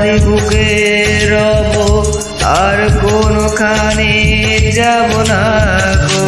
তোমারই বুকে রব, আর কোনখানে যাব না গো।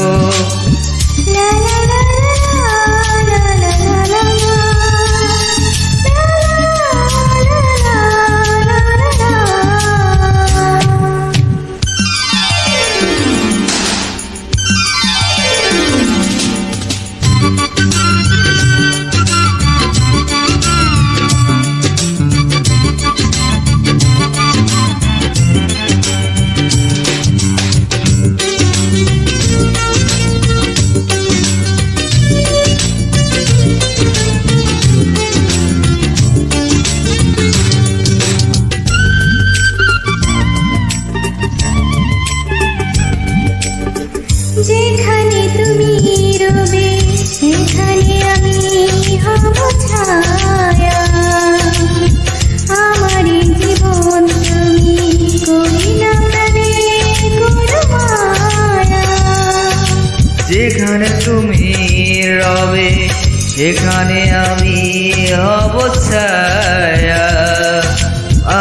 যেখানে তুমি রবে সেখানে আমি হব ছায়া, আমার জীবন তুমি করিলা প্রাণে কোনো মায়া। যেখানে তুমি রবে সেখানে আমি হব ছায়া,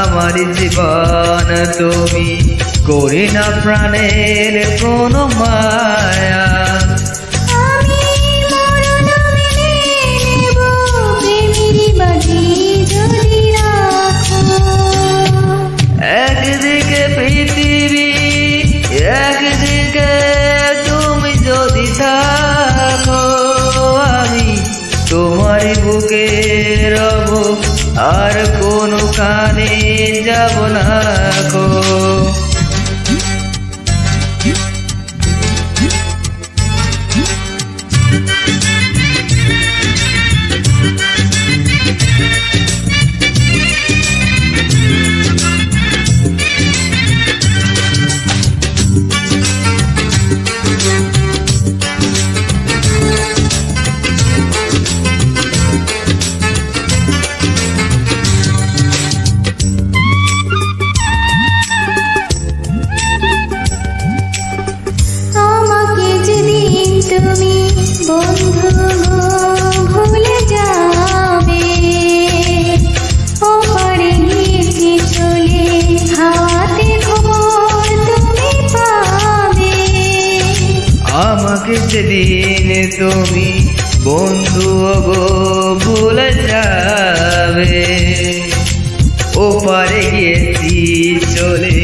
আমার জীবন তুমি করি না প্রাণের কোনো মায়া। আমি মরণ মেনে নেব প্রেমের বাজি যদি রাখো। একদিকে পৃথিবী একদিকে তুমি যদি থাকো, আমি তোমারই বুকে রব, আর কোনখানে যাব না গো। তুমি বন্ধু গো ভুলে যাবে, ওপারে গিয়েছি চলে হাতে খবর তুমি পাবে। আমাকে সেদিন তুমি বন্ধু গো ভুলে যাবে, ওপারে গিয়েছি চলে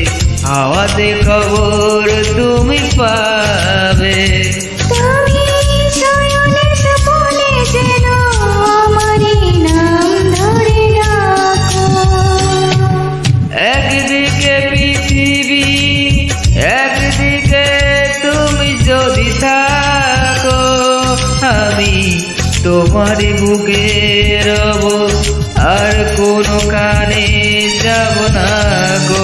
হাওয়াতে খবর তুমি পাবে। তুমি শয়নে স্বপনে যেন আমারই নাম ধরে ডাকো। একদিকে পৃথিবী একদিকে তুমি যদি থাকো, আমি তোমারই বুকে রব, আর কোনখানে যাব না গো।